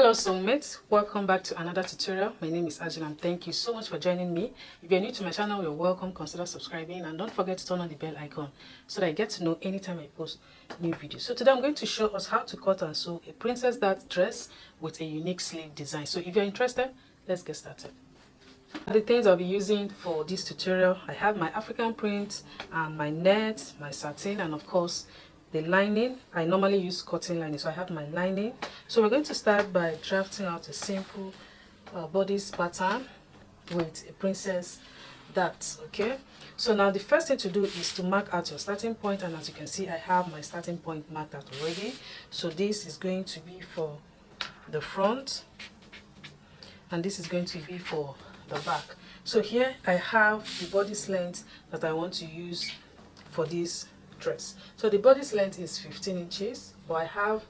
Hello soulmates, welcome back to another tutorial. My name is Ajulam. Thank you so much for joining me. If you're new to my channel, you're welcome. Consider subscribing and don't forget to turn on the bell icon so that I get to know anytime I post new videos. So today I'm going to show us how to cut and sew a princess dart dress with a unique sleeve design. So if you're interested, let's get started. The things I'll be using for this tutorial, I have my African print and my net, my satin, and of course the lining. I normally use cotton lining, so I have my lining. So we're going to start by drafting out a simple bodice pattern with a princess dart. Okay, so now the first thing to do is to mark out your starting point, and as you can see I have my starting point marked out already. So this is going to be for the front and this is going to be for the back. So here I have the bodice length that I want to use for this dress. So the bodice length is 15 inches, but I have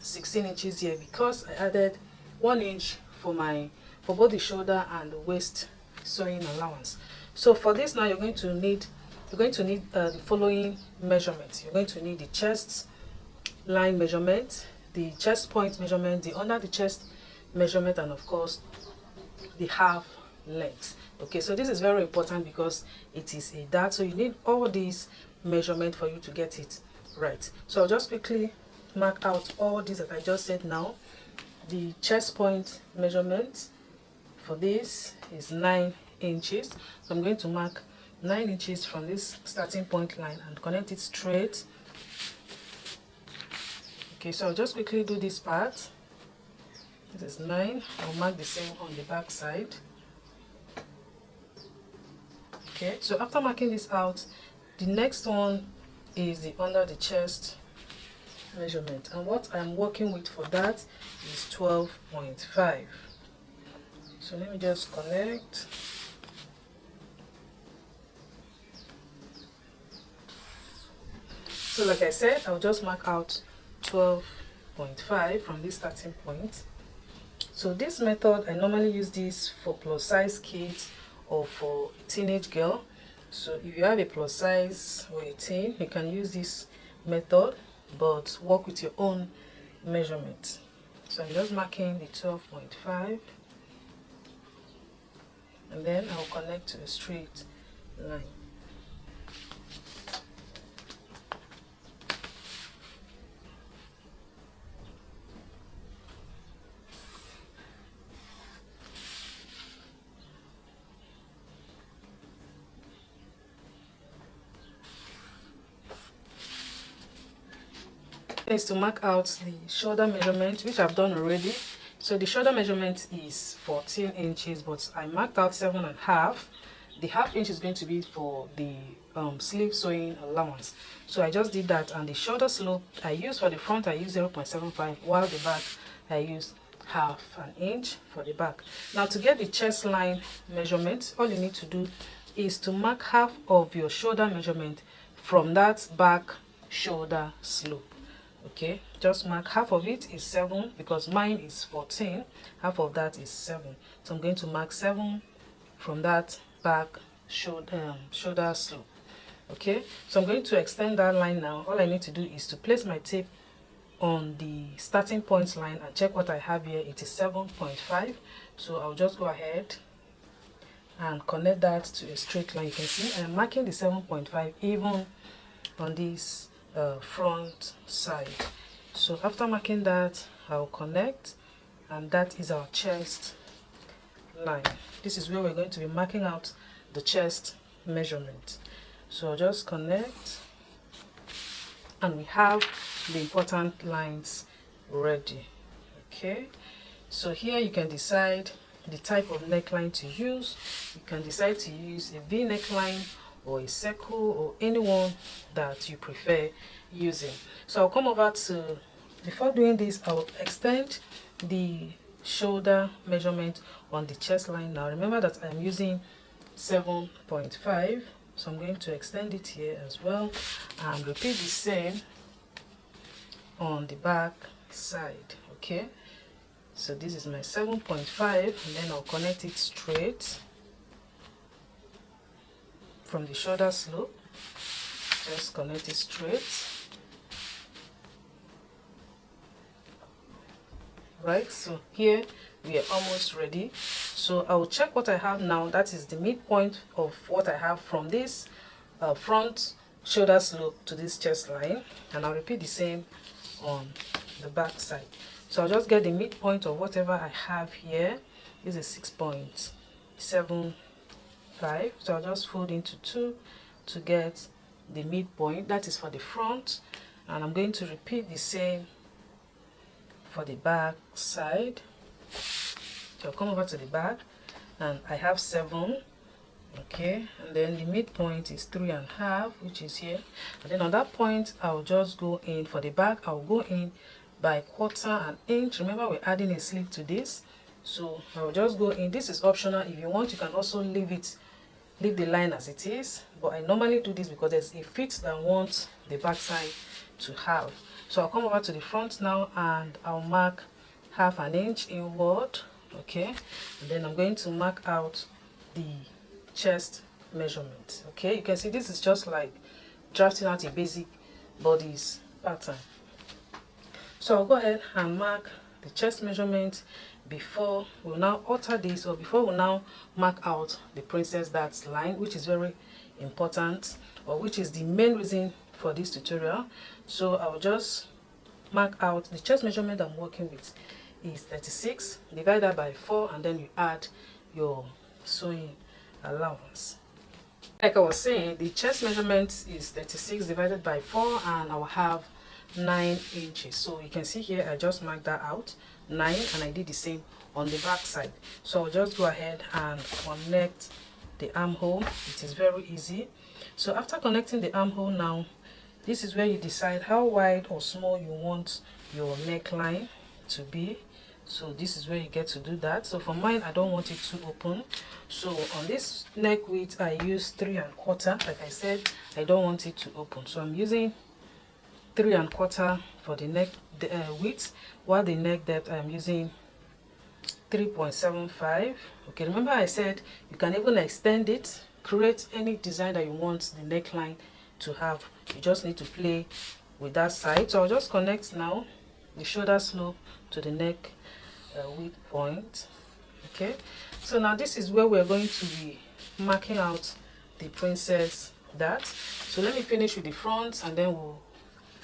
16 inches here because I added 1 inch for both the shoulder and the waist sewing allowance. So for this now you're going to need the following measurements. You're going to need the chest line measurement, the chest point measurement, the under the chest measurement, and of course the half length. Okay, so this is very important because it is a dart, so you need all these measurement for you to get it right. So I'll just quickly mark out all these that I just said now. The chest point measurement for this is 9 inches, so I'm going to mark 9 inches from this starting point line and connect it straight. Okay, so I'll just quickly do this part. This is 9. I'll mark the same on the back side. Okay, so after marking this out, the next one is the under the chest measurement, and what I'm working with for that is 12.5. So let me just connect. So like I said, I'll just mark out 12.5 from this starting point. So this method, I normally use this for plus size kids or for a teenage girl. So if you have a plus size or a teen, you can use this method, but work with your own measurement. So I'm just marking the 12.5 and then I'll connect to a straight line. Is to mark out the shoulder measurement, which I've done already. So the shoulder measurement is 14 inches, but I marked out 7.5. The half inch is going to be for the sleeve sewing allowance. So I just did that, and the shoulder slope I use for the front, I use 0.75, while the back I use half an inch for the back. Now to get the chest line measurement, all you need to do is to mark half of your shoulder measurement from that back shoulder slope. Okay, just mark half of it is 7 because mine is 14. Half of that is 7, so I'm going to mark 7 from that back shoulder slope. Okay, so I'm going to extend that line now. All I need to do is to place my tape on the starting point line and check what I have here. It is 7.5, so I'll just go ahead and connect that to a straight line. You can see I'm marking the 7.5 even on this front side. So after marking that, I'll connect, and that is our chest line. This is where we're going to be marking out the chest measurement. So I'll just connect, and we have the important lines ready. Okay, so here you can decide the type of neckline to use. You can decide to use a V neckline or a circle or anyone that you prefer using. So I'll come over to, before doing this, I'll extend the shoulder measurement on the chest line. Now remember that I'm using 7.5, so I'm going to extend it here as well and repeat the same on the back side. Okay, so this is my 7.5, and then I'll connect it straight from the shoulder slope. Just connect it straight. right? So here we are almost ready. So I will check what I have now. That is the midpoint of what I have from this front shoulder slope to this chest line, and I'll repeat the same on the back side. So I'll just get the midpoint of whatever I have here. This is 6.75. So I'll just fold into 2 to get the midpoint. That is for the front, and I'm going to repeat the same for the back side. So I'll come over to the back, and I have 7. Okay, and then the midpoint is 3.5, which is here. And then on that point, I'll just go in for the back. I'll go in by 1/4 inch. Remember, we're adding a sleeve to this, so I'll just go in. This is optional. If you want, you can also leave the line as it is, but I normally do this because there's a fit that I want the back side to have. So I'll come over to the front now, and I'll mark 1/2 inch inward. Okay, and then I'm going to mark out the chest measurement. Okay, you can see this is just like drafting out a basic bodice pattern. So I'll go ahead and mark the chest measurement before we'll now alter this, or before we'll now mark out the princess darts line, which is very important, or which is the main reason for this tutorial. So I'll just mark out the chest measurement I'm working with is 36, divide that by 4, and then you add your sewing allowance. Like I was saying, the chest measurement is 36 divided by 4, and I will have 9 inches. So you can see here I just marked that out 9, and I did the same on the back side. So I'll just go ahead and connect the armhole. It is very easy. So after connecting the armhole, now this is where you decide how wide or small you want your neckline to be. So this is where you get to do that. So for mine, I don't want it too open. So on this neck width, I use 3.25. Like I said, I don't want it to open. So I'm using 3.25 for the neck width, while the neck depth I'm using 3.75. Okay, remember I said you can even extend it, create any design that you want the neckline to have. You just need to play with that side. So I'll just connect now the shoulder slope to the neck width point. Okay, so now this is where we're going to be marking out the princess dart. So let me finish with the front, and then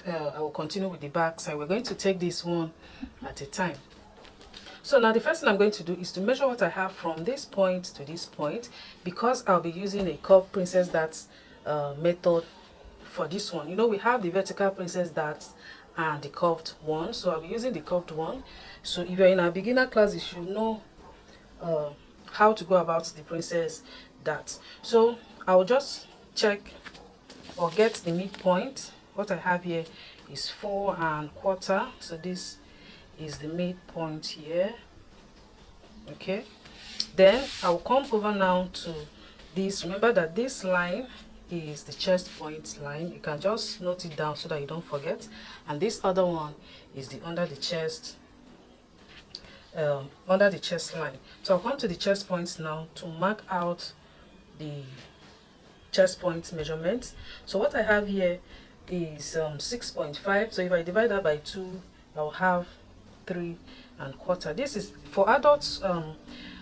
I will continue with the back side. We're going to take this one at a time. So now the first thing I'm going to do is to measure what I have from this point to this point, because I'll be using a curved princess darts method for this one. You know, we have the vertical princess darts and the curved one, so I'll be using the curved one. So if you're in a beginner class, you should know how to go about the princess darts. So I'll just check or get the midpoint. What I have here is 4.25, so this is the midpoint here. Okay, then I'll come over now to this. Remember that this line is the chest point line. You can just note it down so that you don't forget. And this other one is the under the chest line. So I'll come to the chest points now to mark out the chest point measurement. So what I have here is 6.5. So if I divide that by 2, I'll have 3.25. This is for adults.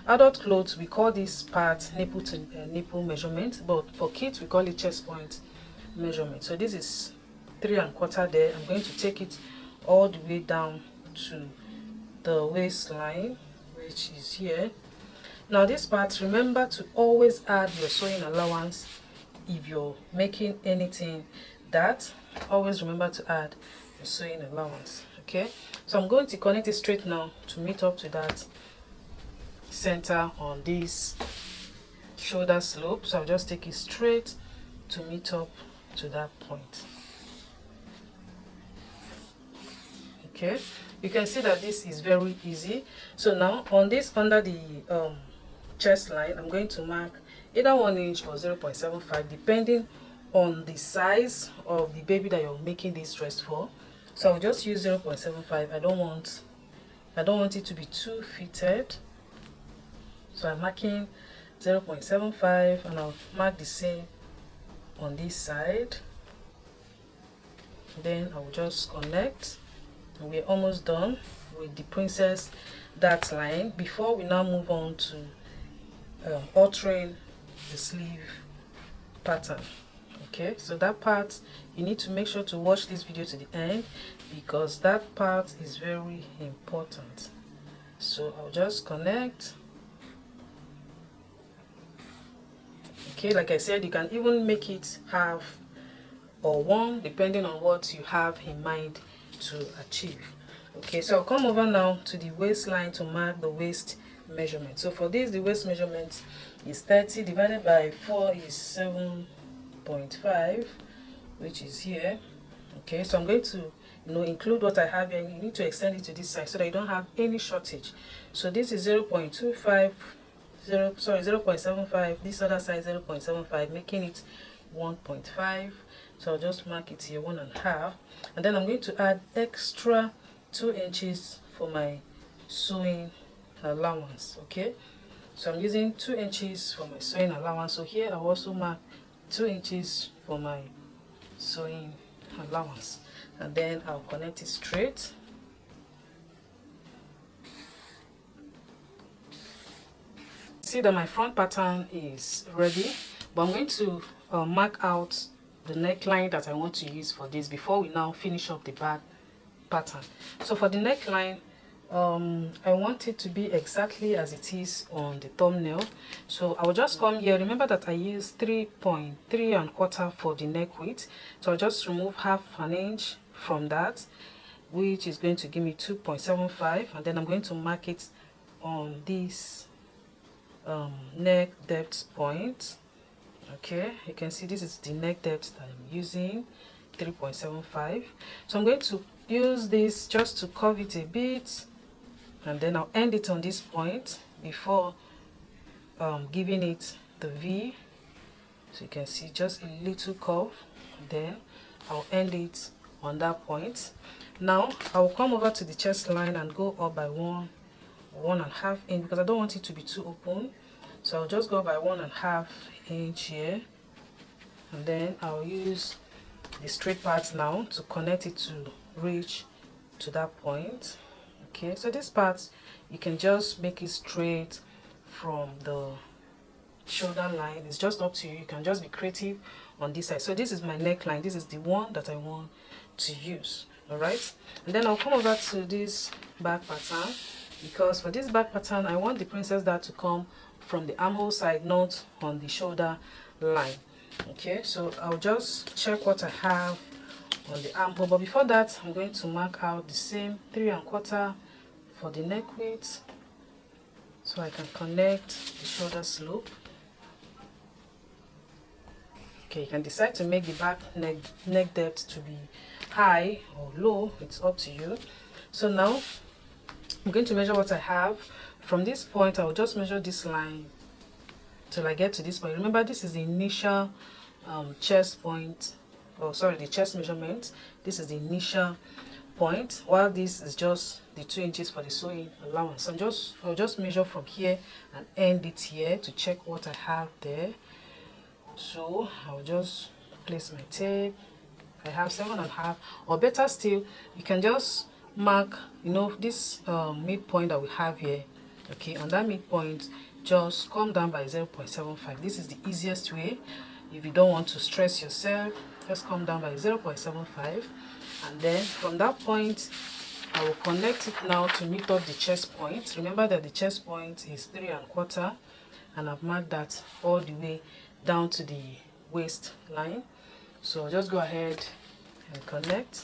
Adult clothes, we call this part nipple to nipple measurement, but for kids we call it chest point measurement. So this is 3.25 there. I'm going to take it all the way down to the waistline, which is here. Now this part, remember to always add your sewing allowance if you're making anything that. Always remember to add your sewing allowance. Okay, so I'm going to connect it straight now to meet up to that center on this shoulder slope. So I'll just take it straight to meet up to that point. Okay, you can see that this is very easy. So now on this under the chest line, I'm going to mark either 1 inch or 0.75 depending on the size of the baby that you're making this dress for. So I'll just use 0.75. I don't want it to be too fitted. So I'm marking 0.75, and I'll mark the same on this side. Then I will just connect, and we're almost done. with the princess dart line before we now move on to altering the sleeve pattern. Okay, so that part you need to make sure to watch this video to the end because that part is very important. So I'll just connect. Okay, like I said, you can even make it half or one depending on what you have in mind to achieve. Okay, so I'll come over now to the waistline to mark the waist measurement. So for this, the waist measurement is 30 divided by 4 is 7.5, which is here. Okay, so I'm going to include what I have here. You need to extend it to this side so that you don't have any shortage. So this is 0.25, 0.75, this other side 0.75, making it 1.5. So I'll just mark it here 1.5, and then I'm going to add extra 2 inches for my sewing allowance. Okay, so I'm using 2 inches for my sewing allowance. So here I'll also mark 2 inches for my sewing allowance, and then I'll connect it straight. See that my front pattern is ready, but I'm going to mark out the neckline that I want to use for this before we now finish up the back pattern. So for the neckline, I want it to be exactly as it is on the thumbnail. So I will just come here. Remember that I used 3.3¼ for the neck width. So I'll just remove half an inch from that, which is going to give me 2.75, and then I'm going to mark it on this neck depth point. Okay, you can see this is the neck depth that I'm using, 3.75. So I'm going to use this just to curve it a bit, and then I'll end it on this point before giving it the V. So you can see just a little curve, then I'll end it on that point. Now I'll come over to the chest line and go up by 1.5 inch because I don't want it to be too open. So I'll just go by 1.5 inch here, and then I'll use the straight part now to connect it to reach to that point. Okay, so this part you can just make it straight from the shoulder line. It's just up to you. You can just be creative on this side. So this is my neckline. This is the one that I want to use. All right, and then I'll come over to this back pattern because for this back pattern I want the princess dart to come from the armhole side, not on the shoulder line. Okay, so I'll just check what I have on the armhole, but before that I'm going to mark out the same 3¼ for the neck width so I can connect the shoulder slope. Okay, you can decide to make the back neck depth to be high or low, it's up to you. So now I'm going to measure what I have. From this point I will just measure this line till I get to this point. Remember, this is the initial chest point, the chest measurement. This is the initial point, while this is just the 2 inches for the sewing allowance. I'll just measure from here and end it here to check what I have there. So I'll just place my tape. I have 7.5, or better still, you can just mark this midpoint that we have here. Okay, on that midpoint just come down by 0.75. This is the easiest way. If you don't want to stress yourself, just come down by 0.75, and then from that point I will connect it now to meet up the chest point. Remember that the chest point is 3¼ and I've marked that all the way down to the waistline. So just go ahead and connect.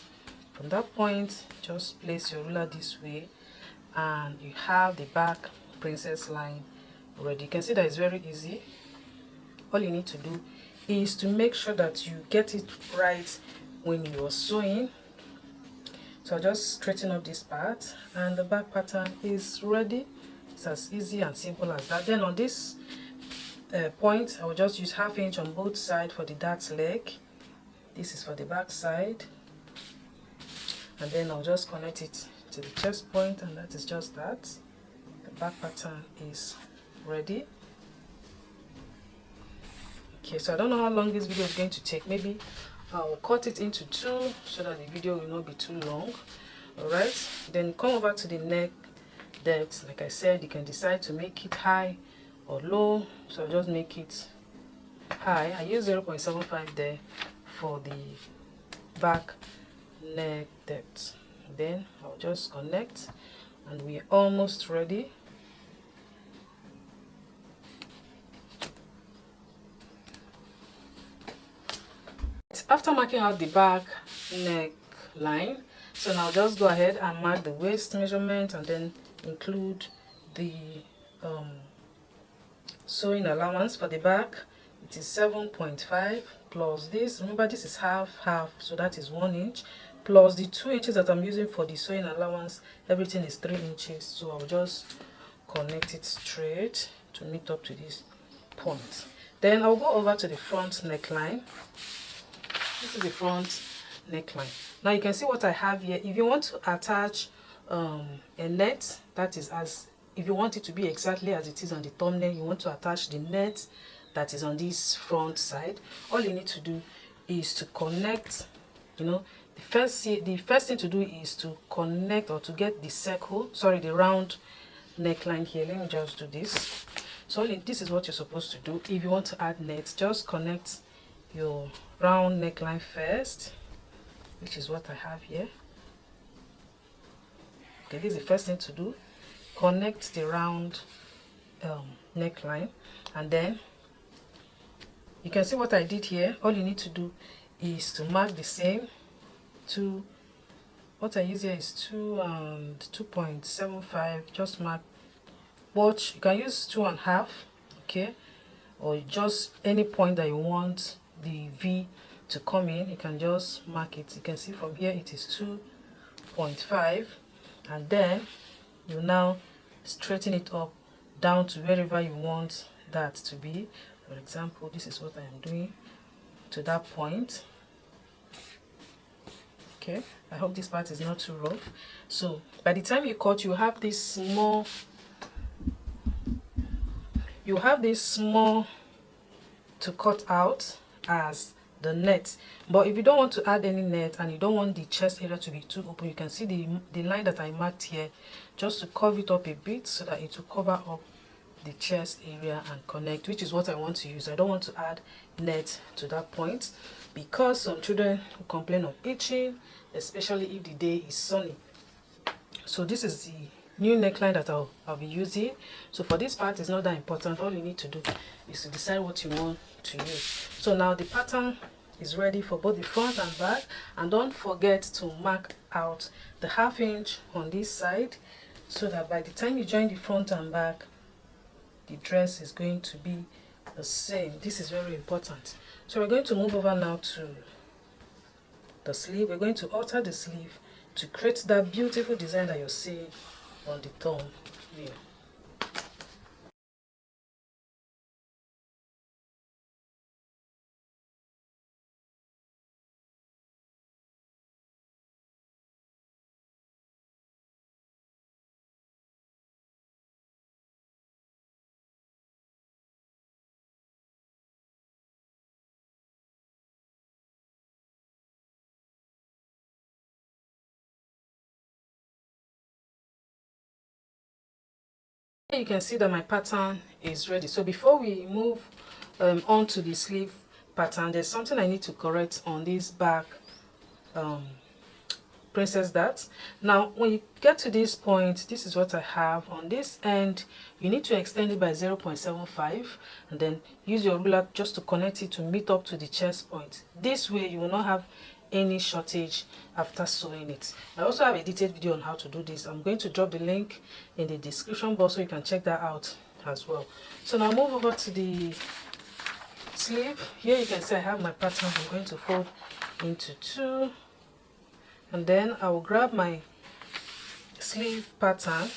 From that point just place your ruler this way and you have the back princess line ready. You can see that it's very easy. All you need to do is to make sure that you get it right when you're sewing. So I'll just straighten up this part and the back pattern is ready. It's as easy and simple as that. Then on this point I will just use 1/2 inch on both sides for the dart leg. This is for the back side, and then I'll just connect it to the chest point, and that is just that. The back pattern is ready. Okay, so I don't know how long this video is going to take. Maybe I'll cut it into 2 so that the video will not be too long. Alright, then come over to the neck depth. Like I said, you can decide to make it high or low, so I'll just make it high. I use 0.75 there for the back neck depth. Then I'll just connect, and we're almost ready. After marking out the back neck line, so now just go ahead and mark the waist measurement and then include the sewing allowance for the back. It is 7.5 plus this. Remember, this is half, so that is 1 inch plus the 2 inches that I'm using for the sewing allowance. Everything is 3 inches, so I'll just connect it straight to meet up to this point. Then I'll go over to the front neckline. This is the front neckline. Now you can see what I have here. If you want to attach a net, that is, as if you want it to be exactly as it is on the thumbnail, you want to attach the net that is on this front side, all you need to do is to connect, the first thing to do is to connect, or to get the round neckline here. Let me just do this. So this is what you're supposed to do. If you want to add net, just connect your round neckline first, which is what I have here. Okay, this is the first thing to do. Connect the round neckline, and then you can see what I did here. All you need to do is to mark the same two. What I use here is 2 and 2.75. Just mark. Watch, you can use 2.5, okay, or just any point that you want the V to come in. You can just mark it. You can see from here it is 2.5, and then you now straighten it up down to wherever you want that to be. For example, this is what I am doing to that point. Okay, I hope this part is not too rough. So by the time you cut, you have this small to cut out as the net. But if you don't want to add any net and you don't want the chest area to be too open, you can see the line that I marked here, just to curve it up a bit so that it will cover up the chest area and connect, which is what I want to use. I don't want to add net to that point because some children will complain of itching, especially if the day is sunny. So this is the new neckline that I'll be using. So for this part, it's not that important. All you need to do is to decide what you want to use. So now the pattern is ready for both the front and back, and don't forget to mark out the 1/2 inch on this side so that by the time you join the front and back, the dress is going to be the same. This is very important. So we're going to move over now to the sleeve. We're going to alter the sleeve to create that beautiful design that you're seeing on the thumb here. You can see that my pattern is ready. So before we move on to the sleeve pattern, there's something I need to correct on this back princess darts. Now when you get to this point, this is what I have on this end. You need to extend it by 0.75 and then use your ruler just to connect it to meet up to the chest point. This way you will not have any shortage after sewing it. I also have a detailed video on how to do this. I'm going to drop the link in the description box so you can check that out as well. So now move over to the sleeve. Here you can see I have my pattern. I'm going to fold into 2, and then I will grab my sleeve pattern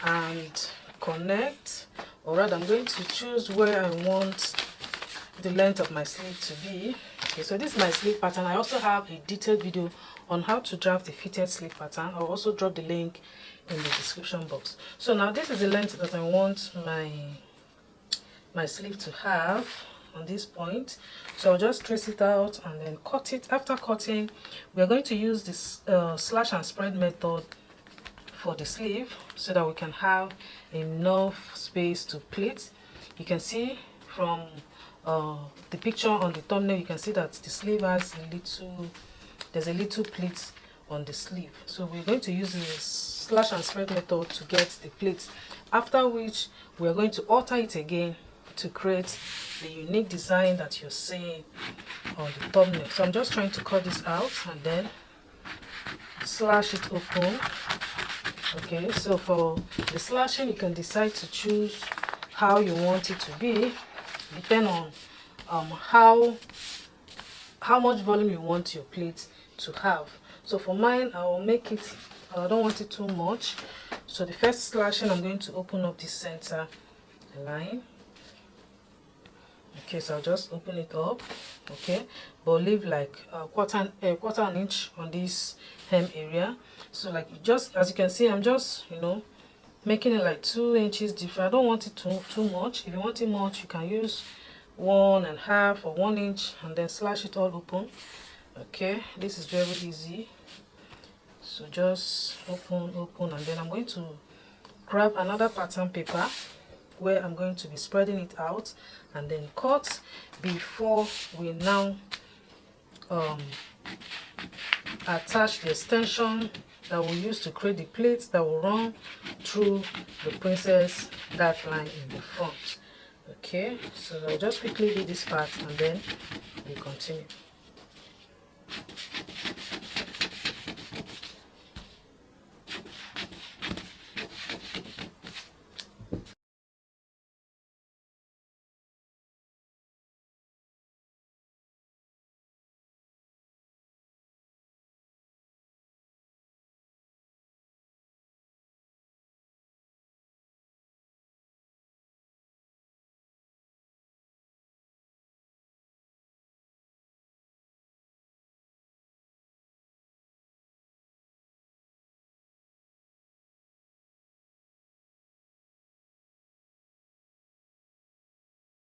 and connect, or rather I'm going to choose where I want the length of my sleeve to be. Okay, so this is my sleeve pattern. I also have a detailed video on how to draft a fitted sleeve pattern. I'll also drop the link in the description box. So now this is the length that I want my sleeve to have. on this point, so I'll just trace it out and then cut it. After cutting, we're going to use this slash and spread method for the sleeve so that we can have enough space to pleat. You can see from the picture on the thumbnail, you can see that the sleeve has there's a little pleat on the sleeve. So we're going to use the slash and spread method to get the pleat, after which we're going to alter it again to create the unique design that you're seeing on the thumbnail. So I'm just trying to cut this out and then slash it open. Okay, so for the slashing, you can decide to choose how you want it to be, depending on how much volume you want your plate to have. So for mine, I will make it, I don't want it too much. So the first slashing, I'm going to open up this center line. Okay, so I'll just open it up. Okay, but leave like a quarter an inch on this hem area. So like, just as you can see, I'm just, you know, making it like 2 inches different. I don't want it too much. If you want it much, you can use 1.5 or 1 inch and then slash it all open. Okay, this is very easy. So just open, and then I'm going to grab another pattern paper where I'm going to be spreading it out and then cut before we now attach the extension that we'll use to create the plates that will run through the princess neckline in the front. Okay, so I'll just quickly do this part and then we continue.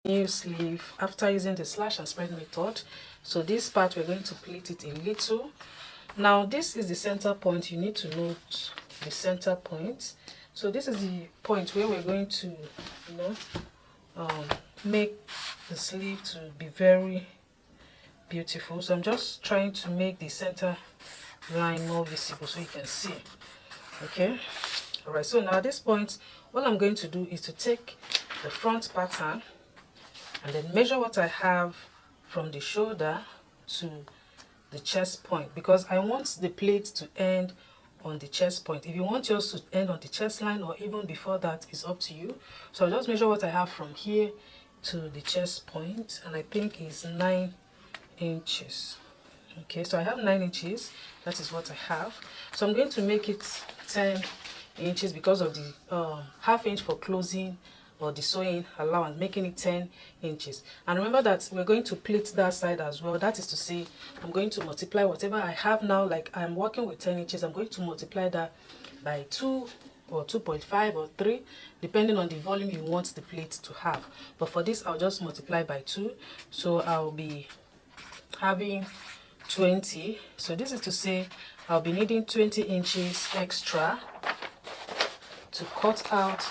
New sleeve after using the slash and spread method. So this part, we're going to pleat it a little. Now this is the center point. You need to note the center point. So this is the point where we're going to, you know, make the sleeve to be very beautiful. So I'm just trying to make the center line more visible so you can see. Okay, all right, so now at this point, what I'm going to do is to take the front pattern and then measure what I have from the shoulder to the chest point, because I want the plate to end on the chest point. If you want yours to end on the chest line or even before that, is up to you. So I'll just measure what I have from here to the chest point, and I think it's 9 inches. Okay, so I have 9 inches. That is what I have. So I'm going to make it 10 inches because of the half inch for closing or the sewing allowance, making it 10 inches. And remember that we're going to pleat that side as well. That is to say, I'm going to multiply whatever I have now. Like I'm working with 10 inches, I'm going to multiply that by 2 or 2.5 or 3, depending on the volume you want the plate to have. But for this, I'll just multiply by 2. So I'll be having 20. So this is to say, I'll be needing 20 inches extra to cut out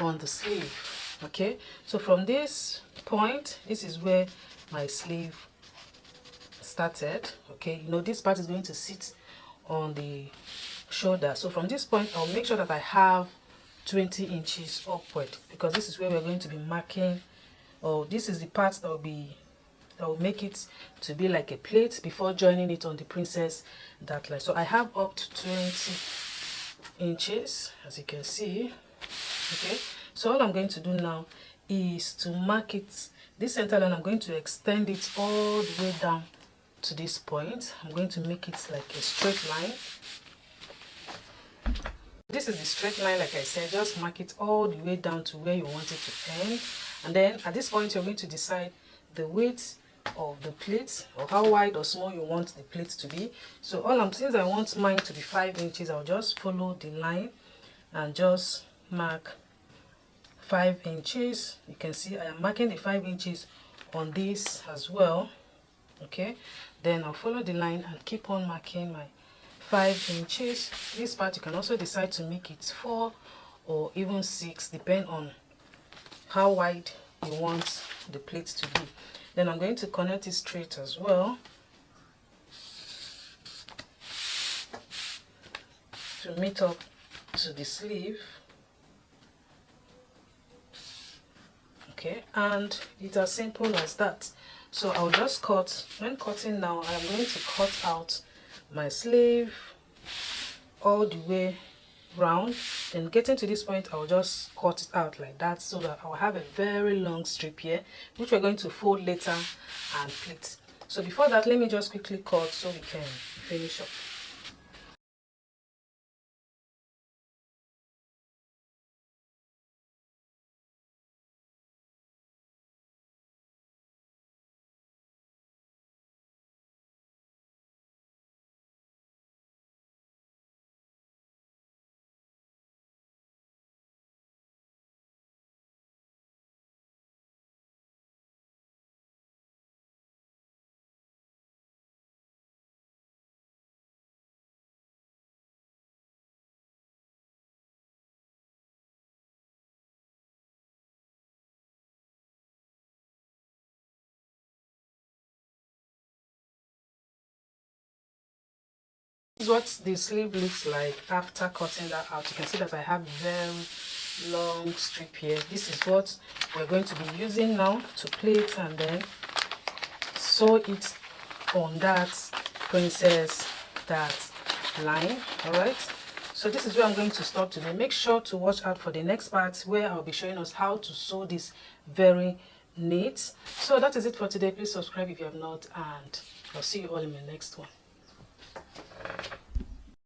on the sleeve. Okay, so from this point, this is where my sleeve started. Okay, you know, this part is going to sit on the shoulder. So from this point, I'll make sure that I have 20 inches upward, because this is where we're going to be marking, or this is the part that will make it to be like a plate before joining it on the princess neckline. So I have up to 20 inches, as you can see. Okay, so all I'm going to do now is to mark it, this center line. I'm going to extend it all the way down to this point. I'm going to make it like a straight line. This is the straight line, like I said. Just mark it all the way down to where you want it to end, and then at this point, you're going to decide the width of the plate, or how wide or small you want the plate to be. So since I want mine to be 5 inches, I'll just follow the line and just mark 5 inches. You can see I am marking the 5 inches on this as well. Okay, then I'll follow the line and keep on marking my 5 inches. This part you can also decide to make it 4 or even 6, depending on how wide you want the plate to be. Then I'm going to connect it straight as well to meet up to the sleeve. Okay, and it's as simple as that. So I'll just cut. When cutting now, I'm going to cut out my sleeve all the way round. Then getting to this point, I'll just cut it out like that, so that I'll have a very long strip here, which we're going to fold later and pleat. So before that, let me just quickly cut so we can finish up. This is what the sleeve looks like after cutting that out. You can see that I have very long strip here. This is what we're going to be using now to plait and then sew it on that princess that line. All right, so this is where I'm going to stop today. Make sure to watch out for the next part where I'll be showing us how to sew this very neat. So that is it for today. Please subscribe if you have not, and I'll see you all in my next one.